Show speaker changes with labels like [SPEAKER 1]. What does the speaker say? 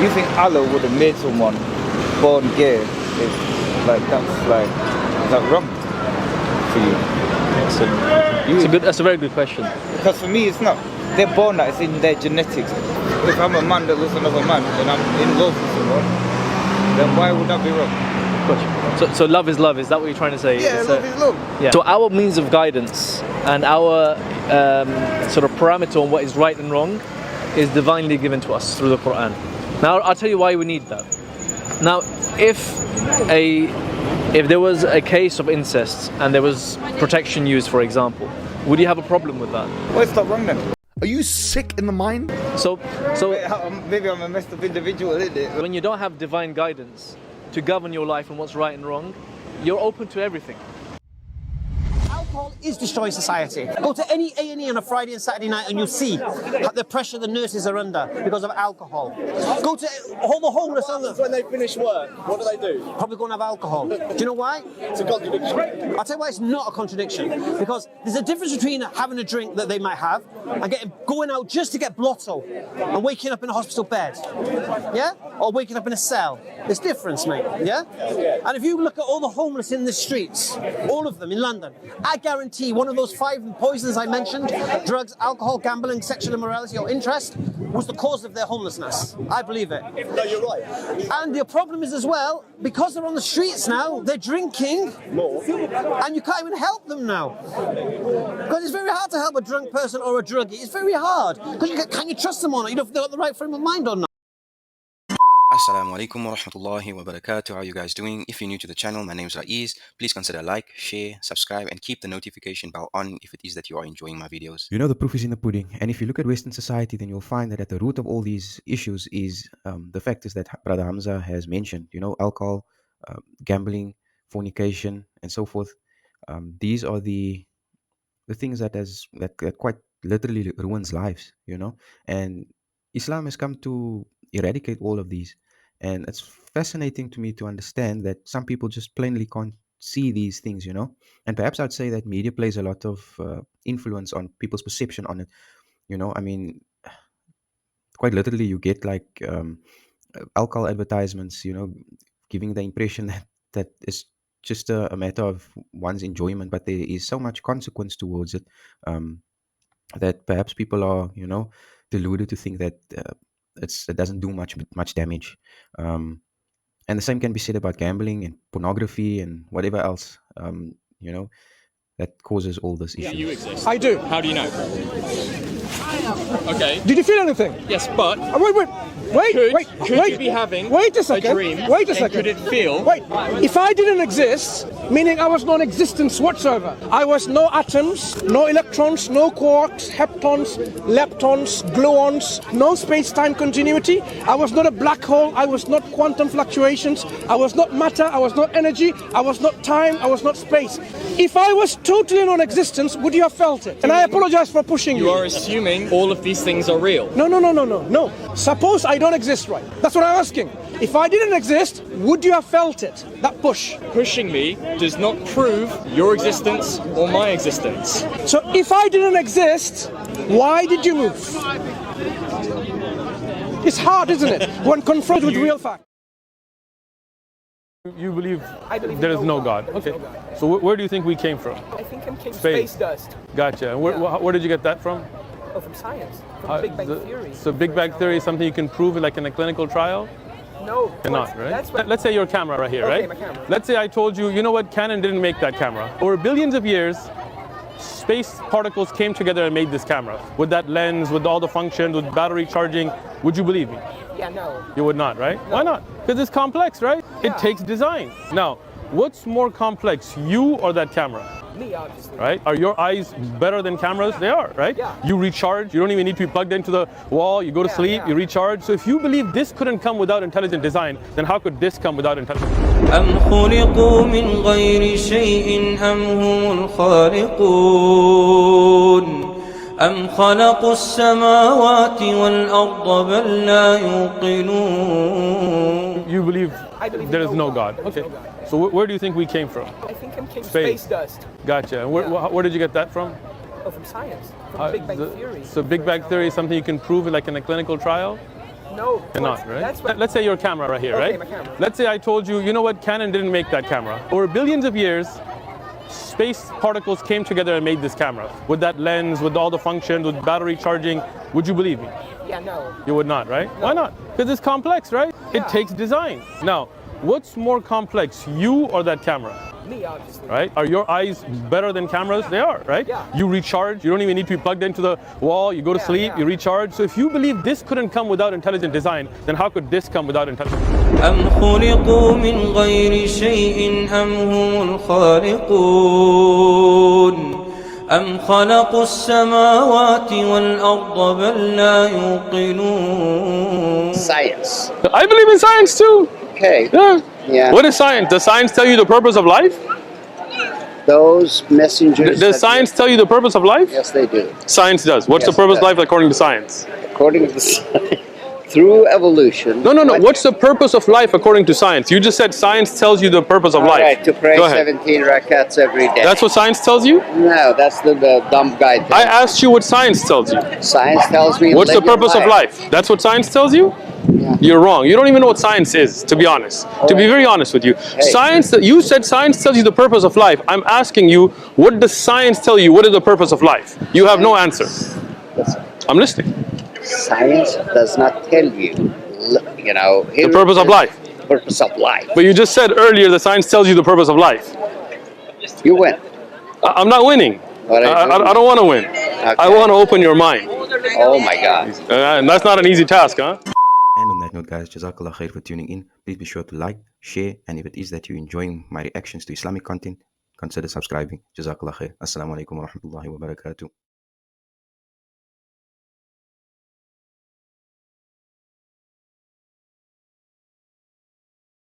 [SPEAKER 1] You think Allah would have made someone born gay? Is that wrong for you?
[SPEAKER 2] That's a very good question.
[SPEAKER 1] Because for me, it's not. They're born that, it's in their genetics. If I'm a man that loves another man and I'm in love with someone, then why would that be wrong?
[SPEAKER 2] Gotcha. So love is love, is that what you're trying to say?
[SPEAKER 1] Yeah, love is love.
[SPEAKER 2] Yeah. So our means of guidance and our sort of parameter on what is right and wrong is divinely given to us through the Quran. Now I'll tell you why we need that. Now if there was a case of incest and there was protection used, for example, would you have a problem with that?
[SPEAKER 1] What's that wrong then?
[SPEAKER 3] Are you sick in the mind?
[SPEAKER 2] So
[SPEAKER 1] maybe I'm a messed up individual, isn't it?
[SPEAKER 2] when you don't have divine guidance to govern your life and what's right and wrong, you're open to everything.
[SPEAKER 4] Alcohol is destroying society. Go to any A&E on a Friday and Saturday night and you'll see the pressure the nurses are under because of alcohol. Go to all the homeless.
[SPEAKER 5] When they finish work, what do?
[SPEAKER 4] Probably go and have alcohol. Do you know why?
[SPEAKER 5] It's a contradiction.
[SPEAKER 4] I'll tell you why it's not a contradiction. Because there's a difference between having a drink that they might have and going out just to get blotto and waking up in a hospital bed. Yeah? Or waking up in a cell. There's difference, mate. Yeah? And if you look at all the homeless in the streets, all of them in London, I guarantee one of those 5 poisons I mentioned, drugs, alcohol, gambling, sexual immorality or interest, was the cause of their homelessness. I believe it.
[SPEAKER 5] No, you're right.
[SPEAKER 4] And the problem is as well, because they're on the streets now, they're drinking
[SPEAKER 5] More.
[SPEAKER 4] and you can't even help them now. Because it's very hard to help a drunk person or a druggie. It's very hard. Because can you trust them or not? You know if they've got the right frame of mind or not.
[SPEAKER 6] Assalamu alaikum wa rahmatullahi wa barakatuh. How are you guys doing? If you're new to the channel, my name is ATHIEST. Please consider like, share, subscribe, and keep the notification bell on if it is that you are enjoying my videos.
[SPEAKER 7] You know, the proof is in the pudding. And if you look at Western society, then you'll find that at the root of all these issues is the factors that Brother Hamza has mentioned. You know, alcohol, gambling, fornication, and so forth. These are the things that quite literally ruins lives, you know. And Islam has come to eradicate all of these. And it's fascinating to me to understand that some people just plainly can't see these things, you know. And perhaps I'd say that media plays a lot of influence on people's perception on it. You know, I mean, quite literally you get like alcohol advertisements, you know, giving the impression that it's just a matter of one's enjoyment, but there is so much consequence towards it that perhaps people are, you know, deluded to think that it doesn't do much damage. And the same can be said about gambling and pornography and whatever else, you know, that causes all this issue.
[SPEAKER 8] You exist.
[SPEAKER 9] I do.
[SPEAKER 8] How do you know? Okay.
[SPEAKER 9] Did you feel anything?
[SPEAKER 8] Yes, but
[SPEAKER 9] Could
[SPEAKER 8] you be having
[SPEAKER 9] wait a second.
[SPEAKER 8] a dream?
[SPEAKER 9] Wait a second.
[SPEAKER 8] Could it feel?
[SPEAKER 9] Wait. If I didn't exist, meaning I was non-existence whatsoever, I was no atoms, no electrons, no quarks, heptons, leptons, gluons, no space-time continuity. I was not a black hole. I was not quantum fluctuations. I was not matter. I was not energy. I was not time. I was not space. If I was totally non-existence, would you have felt it? And I apologize for pushing you.
[SPEAKER 8] You are assuming all of these things are real.
[SPEAKER 9] No. Suppose I don't exist, right? That's what I'm asking. If I didn't exist, would you have felt it? That push.
[SPEAKER 8] Pushing me does not prove your existence or my existence.
[SPEAKER 9] So if I didn't exist, why did you move? It's hard, isn't it? When confronted with real facts.
[SPEAKER 10] You believe there is no God. Okay. So where do you think we came from?
[SPEAKER 11] I think I came space dust.
[SPEAKER 10] Gotcha. And where did you get that from?
[SPEAKER 11] Oh, from science. From Big Bang Theory.
[SPEAKER 10] So Big Bang Theory is something you can prove like in a clinical trial?
[SPEAKER 11] No.
[SPEAKER 10] Cannot, right?
[SPEAKER 11] That's what...
[SPEAKER 10] Let's say your camera right here,
[SPEAKER 11] okay,
[SPEAKER 10] right?
[SPEAKER 11] My camera.
[SPEAKER 10] Let's say I told you, you know what, Canon didn't make that camera. Over billions of years, space particles came together and made this camera. With that lens, with all the functions, with battery charging, would you believe me?
[SPEAKER 11] Yeah, no.
[SPEAKER 10] You would not, right?
[SPEAKER 11] No.
[SPEAKER 10] Why not? Because it's complex, right?
[SPEAKER 11] Yeah.
[SPEAKER 10] It takes design. Now, what's more complex, you or that camera?
[SPEAKER 11] Me, obviously.
[SPEAKER 10] Right? Are your eyes better than cameras? They are, right?
[SPEAKER 11] Yeah.
[SPEAKER 10] You recharge. You don't even need to be plugged into the wall. You go to sleep, you recharge. So if you believe this couldn't come without intelligent design, then how could this come without intelligent design?
[SPEAKER 12] أم خلقوا من غير شيء أم هم الخالقون أم خلقوا السماوات والأرض بل لا يوقنون.
[SPEAKER 10] You believe there is no God. Okay. So where do you think we came from?
[SPEAKER 11] I think I came space dust.
[SPEAKER 10] Gotcha. And where did you get that from?
[SPEAKER 11] Oh, from science. From Big Bang Theory.
[SPEAKER 10] So Big Bang Theory is something you can prove like in a clinical trial?
[SPEAKER 11] No.
[SPEAKER 10] You're not, right?
[SPEAKER 11] That's what,
[SPEAKER 10] Let's say your camera right here,
[SPEAKER 11] okay,
[SPEAKER 10] right?
[SPEAKER 11] my camera.
[SPEAKER 10] Let's say I told you, you know what, Canon didn't make that camera. Over billions of years, space particles came together and made this camera. With that lens, with all the functions, with battery charging, would you believe me?
[SPEAKER 11] Yeah, no.
[SPEAKER 10] You would not, right?
[SPEAKER 11] No.
[SPEAKER 10] Why not? Because it's complex, right?
[SPEAKER 11] Yeah.
[SPEAKER 10] It takes design. Now, what's more complex, you or that camera?
[SPEAKER 11] Me, obviously.
[SPEAKER 10] Right? Are your eyes better than cameras? They are, right?
[SPEAKER 11] Yeah.
[SPEAKER 10] You recharge. You don't even need to be plugged into the wall. You go to sleep,
[SPEAKER 11] yeah.
[SPEAKER 10] you recharge. So if you believe this couldn't come without intelligent design, then how could this come without intelligent design?
[SPEAKER 12] أم خلقوا من غير شيء أم هم الخالقون أم خلقوا السماوات والأرض بل لا يوقنون.
[SPEAKER 13] Science.
[SPEAKER 10] I believe in science too.
[SPEAKER 13] Okay.
[SPEAKER 10] Yeah.
[SPEAKER 13] Yeah.
[SPEAKER 10] What is science? Does science tell you the purpose of life?
[SPEAKER 13] Those messengers.
[SPEAKER 10] Does science tell you the purpose of life?
[SPEAKER 13] Yes, they do.
[SPEAKER 10] Science does. What's
[SPEAKER 13] Yes,
[SPEAKER 10] the purpose
[SPEAKER 13] it
[SPEAKER 10] of
[SPEAKER 13] does.
[SPEAKER 10] life according to science?
[SPEAKER 13] According to the science, through evolution.
[SPEAKER 10] No. What's the purpose of life according to science? You just said science tells you the purpose of
[SPEAKER 13] All
[SPEAKER 10] life.
[SPEAKER 13] right, to pray
[SPEAKER 10] Go ahead.
[SPEAKER 13] 17 rakats every day.
[SPEAKER 10] That's what science tells you?
[SPEAKER 13] No, that's the dumb guy thing.
[SPEAKER 10] I asked you what science tells you.
[SPEAKER 13] Science tells me.
[SPEAKER 10] What's the
[SPEAKER 13] live your
[SPEAKER 10] purpose of life? That's what science tells you?
[SPEAKER 13] Yeah.
[SPEAKER 10] You're wrong. You don't even know what science is, to be honest. To be very honest with you.
[SPEAKER 13] Hey.
[SPEAKER 10] Science, you said science tells you the purpose of life. I'm asking you, what does science tell you? What is the purpose of life? You have no answer.
[SPEAKER 13] Listen,
[SPEAKER 10] I'm listening.
[SPEAKER 13] science does not tell you, you know.
[SPEAKER 10] The purpose of life.
[SPEAKER 13] Purpose of life.
[SPEAKER 10] But you just said earlier that science tells you the purpose of life.
[SPEAKER 13] You win.
[SPEAKER 10] I'm not winning.
[SPEAKER 13] What are you doing?
[SPEAKER 10] I don't want to win.
[SPEAKER 13] Okay.
[SPEAKER 10] I want to open your mind.
[SPEAKER 13] Oh my God.
[SPEAKER 10] And that's not an easy task, huh?
[SPEAKER 7] And on that note, guys, Jazakallah khair for tuning in. Please be sure to like, share, and if it is that you're enjoying my reactions to Islamic content, consider subscribing. Jazakallah khair. Assalamu alaikum wa rahmatullahi wa barakatuh.